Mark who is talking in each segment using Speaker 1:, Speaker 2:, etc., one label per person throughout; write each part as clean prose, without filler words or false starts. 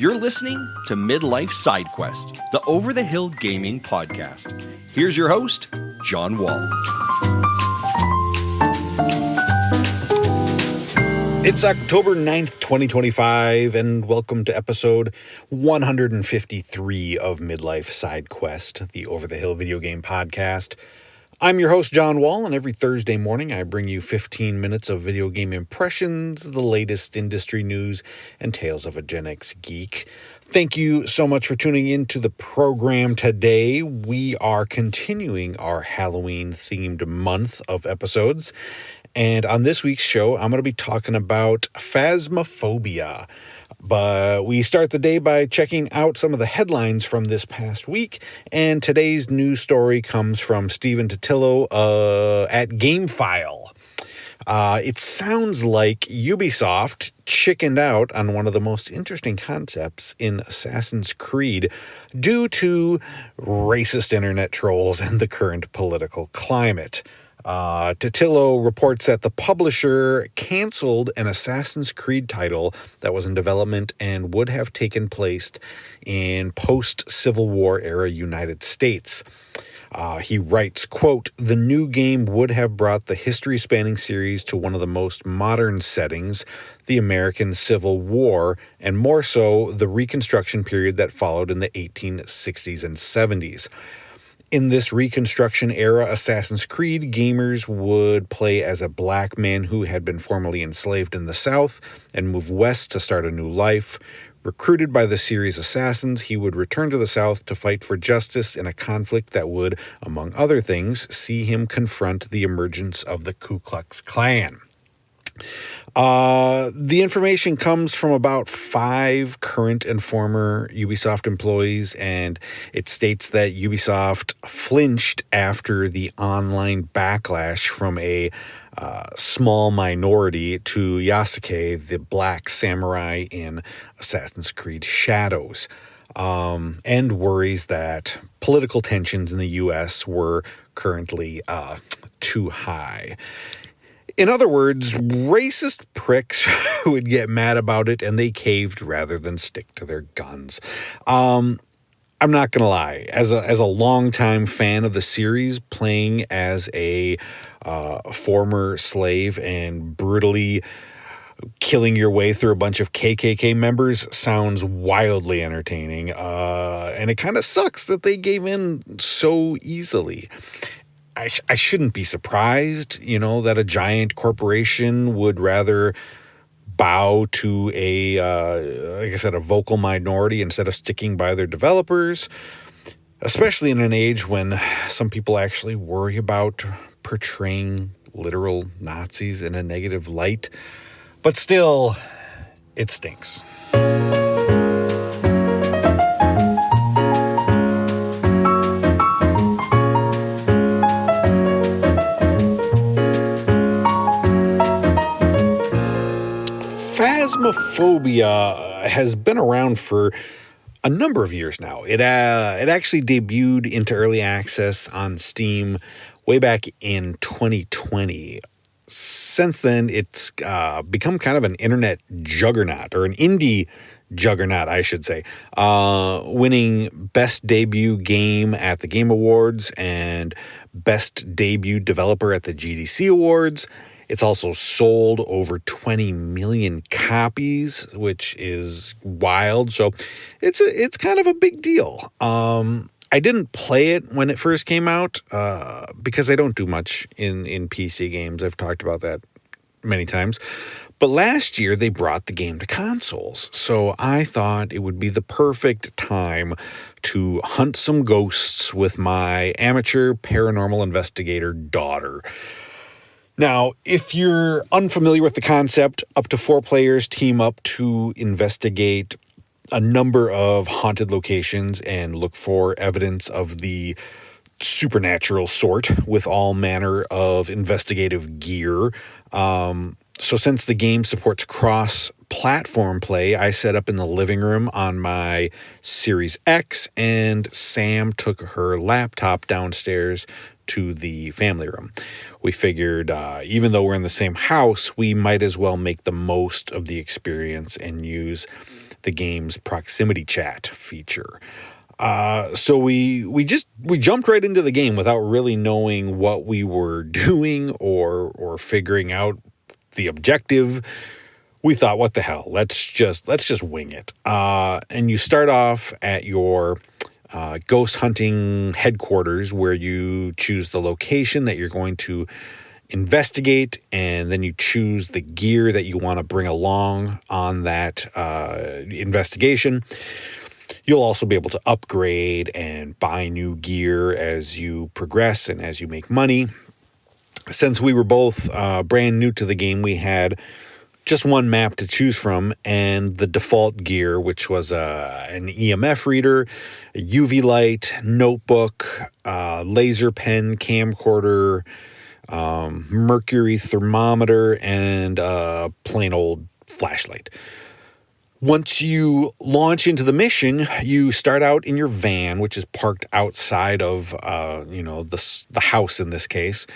Speaker 1: You're listening to Midlife Side Quest, the Over the Hill Gaming Podcast. Here's your host, John Wall.
Speaker 2: It's October 9th, 2025, and welcome to episode 153 of Midlife Side Quest, the Over the Hill video game podcast. I'm your host, John Wall, and every Thursday morning I bring you 15 minutes of video game impressions, the latest industry news, and tales of a Gen X geek. Thank you so much for tuning in to the program today. We are continuing our Halloween-themed month of episodes, and on this week's show, I'm going to be talking about Phasmophobia. But we start the day by checking out some of the headlines from this past week, and today's news story comes from Stephen Totillo at GameFile. It sounds like Ubisoft chickened out on one of the most interesting concepts in Assassin's Creed due to racist internet trolls and the current political climate. Totillo reports that the publisher canceled an Assassin's Creed title that was in development and would have taken place in post-Civil War era United States. He writes, quote, "The new game would have brought the history-spanning series to one of the most modern settings, the American Civil War, and more so, the Reconstruction period that followed in the 1860s and 70s. In this Reconstruction era Assassin's Creed, gamers would play as a black man who had been formerly enslaved in the South and moved west to start a new life. Recruited by the series' assassins, he would return to the South to fight for justice in a conflict that would, among other things, see him confront the emergence of the Ku Klux Klan." The information comes from about 5 current and former Ubisoft employees, and it states that Ubisoft flinched after the online backlash from a small minority to Yasuke, the black samurai in Assassin's Creed Shadows, and worries that political tensions in the U.S. were currently too high. In other words, racist pricks would get mad about it, and they caved rather than stick to their guns. I'm not going to lie. As a longtime fan of the series, playing as a former slave and brutally killing your way through a bunch of KKK members sounds wildly entertaining. And it kind of sucks that they gave in so easily. I shouldn't be surprised, that a giant corporation would rather bow to like I said, a vocal minority instead of sticking by their developers, especially in an age when some people actually worry about portraying literal Nazis in a negative light. But still, it stinks. Phasmophobia has been around for a number of years now. It actually debuted into early access on Steam way back in 2020. Since then, it's become kind of an internet juggernaut, or an indie juggernaut, I should say, winning Best Debut Game at the Game Awards and Best Debut Developer at the GDC Awards. It's also sold over 20 million copies, which is wild. So it's kind of a big deal. I didn't play it when it first came out because I don't do much in PC games. I've talked about that many times. But last year, they brought the game to consoles. So I thought it would be the perfect time to hunt some ghosts with my amateur paranormal investigator daughter. Now, if you're unfamiliar with the concept, up to 4 players team up to investigate a number of haunted locations and look for evidence of the supernatural sort with all manner of investigative gear. So since the game supports cross-platform play, I set up in the living room on my Series X, and Sam took her laptop downstairs to the family room. We figured even though we're in the same house, we might as well make the most of the experience and use the game's proximity chat feature. So we jumped right into the game without really knowing what we were doing or figuring out the objective. We thought, what the hell? Let's just wing it. And you start off at your ghost hunting headquarters, where you choose the location that you're going to investigate, and then you choose the gear that you want to bring along on that investigation. You'll also be able to upgrade and buy new gear as you progress and as you make money. Since we were both brand new to the game, we had just one map to choose from, and the default gear, which was an EMF reader, a UV light, notebook, laser pen, camcorder, mercury thermometer, and a plain old flashlight. Once you launch into the mission, you start out in your van, which is parked outside of, the house in this case.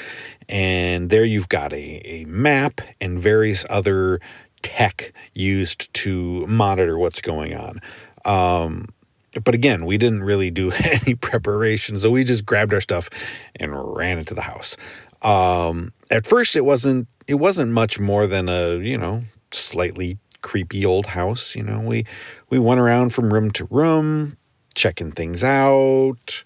Speaker 2: And there you've got a map and various other tech used to monitor what's going on. But again, we didn't really do any preparation, so we just grabbed our stuff and ran into the house. At first, it wasn't much more than a, slightly creepy old house. We went around from room to room, checking things out.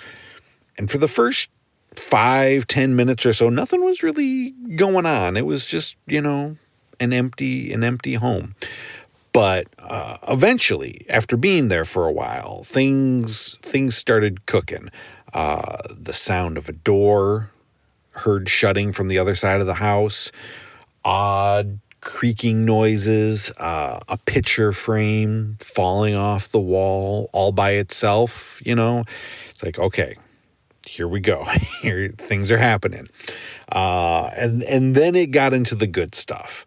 Speaker 2: And for the first 5-10 minutes or so, nothing was really going on. It was just, an empty home. But eventually, after being there for a while, things started cooking. The sound of a door heard shutting from the other side of the house, odd creaking noises, a picture frame falling off the wall all by itself. It's like, okay, here we go. Here things are happening. And then it got into the good stuff.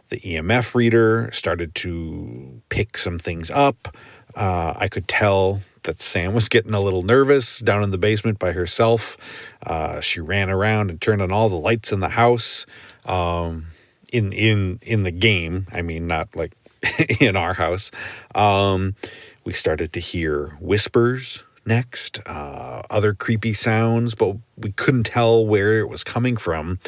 Speaker 2: The EMF reader started to pick some things up. I could tell that Sam was getting a little nervous down in the basement by herself. She ran around and turned on all the lights in the house. In the game, I mean, not like in our house. We started to hear whispers next, other creepy sounds, but we couldn't tell where it was coming from.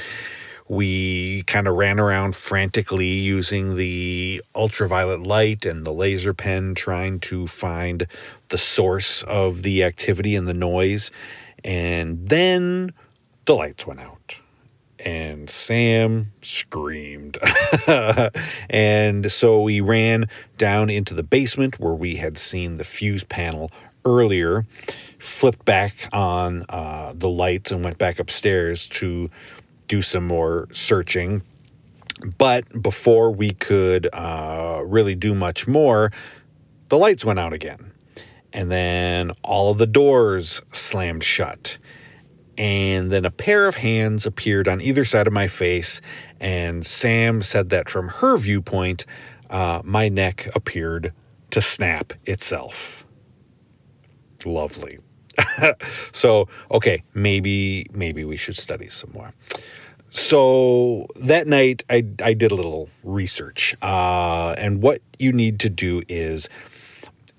Speaker 2: We kind of ran around frantically using the ultraviolet light and the laser pen, trying to find the source of the activity and the noise. And then the lights went out. And Sam screamed. And so we ran down into the basement where we had seen the fuse panel earlier, flipped back on the lights and went back upstairs to do some more searching. But before we could really do much more, the lights went out again. And then all of the doors slammed shut. And then a pair of hands appeared on either side of my face, and Sam said that from her viewpoint, my neck appeared to snap itself. Lovely. So, okay, maybe we should study some more. So that night, I did a little research, and what you need to do is,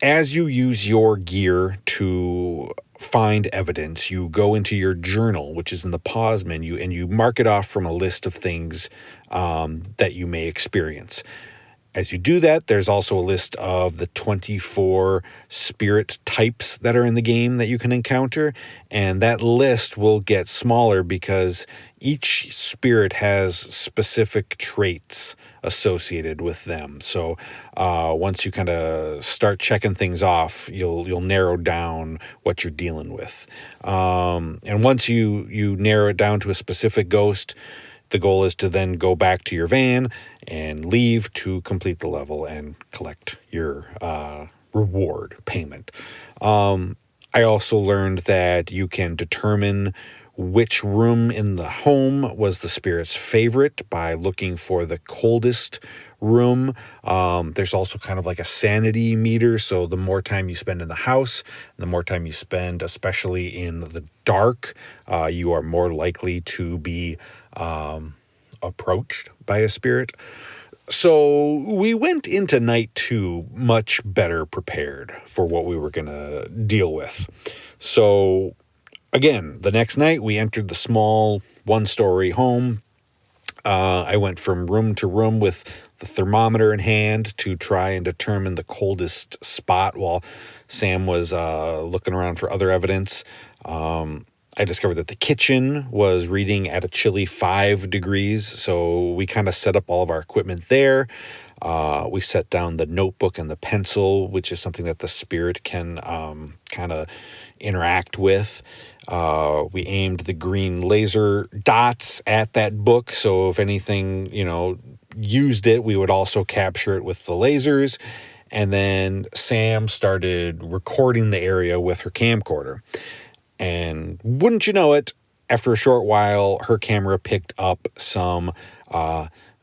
Speaker 2: as you use your gear to find evidence, you go into your journal, which is in the pause menu, and you mark it off from a list of things that you may experience. As you do that, there's also a list of the 24 spirit types that are in the game that you can encounter, and that list will get smaller because each spirit has specific traits associated with them. So once you kind of start checking things off, you'll narrow down what you're dealing with. And once you narrow it down to a specific ghost, the goal is to then go back to your van and leave to complete the level and collect your reward payment. I also learned that you can determine which room in the home was the spirit's favorite by looking for the coldest room. There's also kind of like a sanity meter. So the more time you spend in the house, the more time you spend, especially in the dark, you are more likely to be approached by a spirit. So we went into night 2 much better prepared for what we were going to deal with. So again, the next night we entered the small 1-story home. I went from room to room with the thermometer in hand to try and determine the coldest spot while Sam was looking around for other evidence. I discovered that the kitchen was reading at a chilly 5 degrees, so we kind of set up all of our equipment there. We set down the notebook and the pencil, which is something that the spirit can kind of interact with. We aimed the green laser dots at that book, so if anything, used it, we would also capture it with the lasers. And then Sam started recording the area with her camcorder. And wouldn't you know it, after a short while, her camera picked up some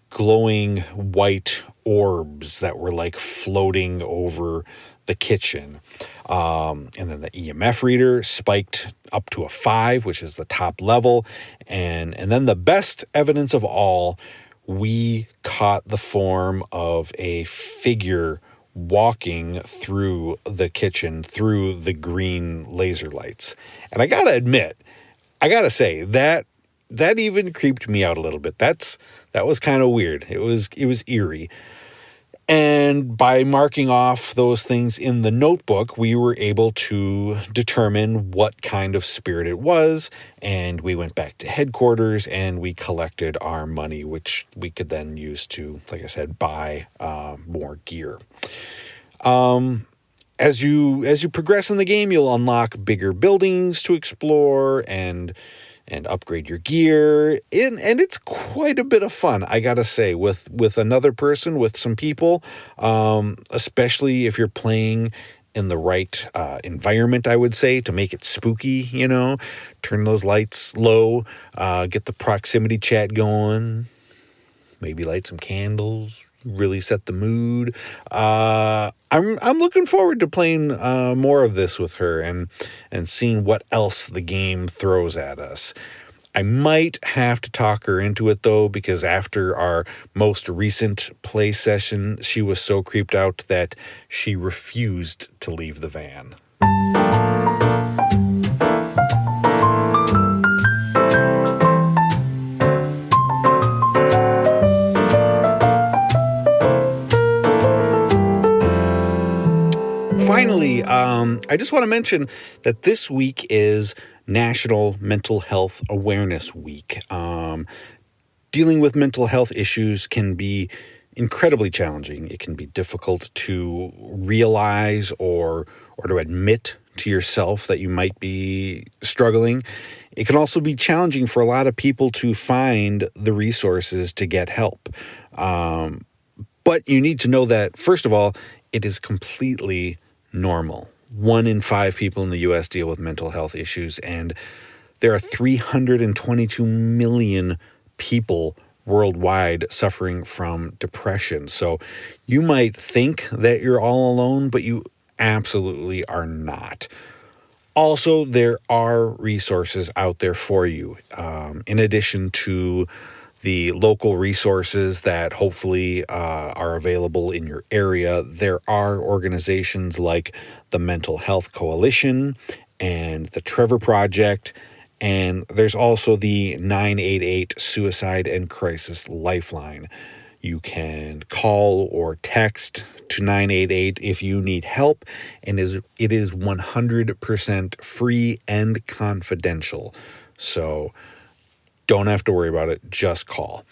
Speaker 2: glowing white orbs that were like floating over the kitchen. And then the EMF reader spiked up to a 5, which is the top level. And then the best evidence of all, we caught the form of a figure walking through the kitchen through the green laser lights. And I gotta say that even creeped me out a little bit. That was kind of weird. It was eerie. And by marking off those things in the notebook, we were able to determine what kind of spirit it was. And we went back to headquarters and we collected our money, which we could then use to, like I said, buy more gear. As you progress in the game, you'll unlock bigger buildings to explore and upgrade your gear. And it's quite a bit of fun, I gotta say, with another person, with some people, especially if you're playing in the right environment, I would say, to make it spooky, turn those lights low, get the proximity chat going, maybe light some candles, really set the mood. I'm looking forward to playing more of this with her and seeing what else the game throws at us. I might have to talk her into it, though, because after our most recent play session, she was so creeped out that she refused to leave the van. Finally, I just want to mention that this week is National Mental Health Awareness Week. Dealing with mental health issues can be incredibly challenging. It can be difficult to realize or to admit to yourself that you might be struggling. It can also be challenging for a lot of people to find the resources to get help. But you need to know that, first of all, it is completely normal. 1 in 5 people in the U.S. deal with mental health issues, and there are 322 million people worldwide suffering from depression. So you might think that you're all alone, but you absolutely are not. Also, there are resources out there for you. In addition to the local resources that hopefully are available in your area, there are organizations like the Mental Health Coalition and the Trevor Project, and there's also the 988 Suicide and Crisis Lifeline. You can call or text to 988 if you need help, and it is 100% free and confidential. So don't have to worry about it. Just call.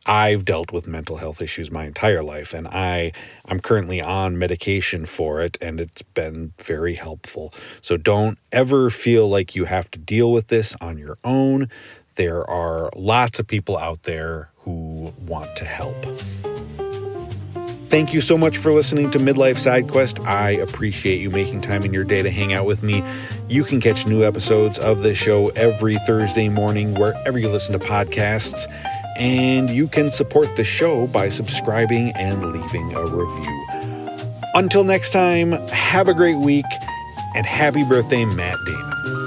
Speaker 2: I've dealt with mental health issues my entire life, and I'm currently on medication for it, and it's been very helpful. So don't ever feel like you have to deal with this on your own. There are lots of people out there who want to help. Thank you so much for listening to Midlife Side Quest. I appreciate you making time in your day to hang out with me. You can catch new episodes of this show every Thursday morning wherever you listen to podcasts. And you can support the show by subscribing and leaving a review. Until next time, have a great week, and happy birthday, Matt Damon.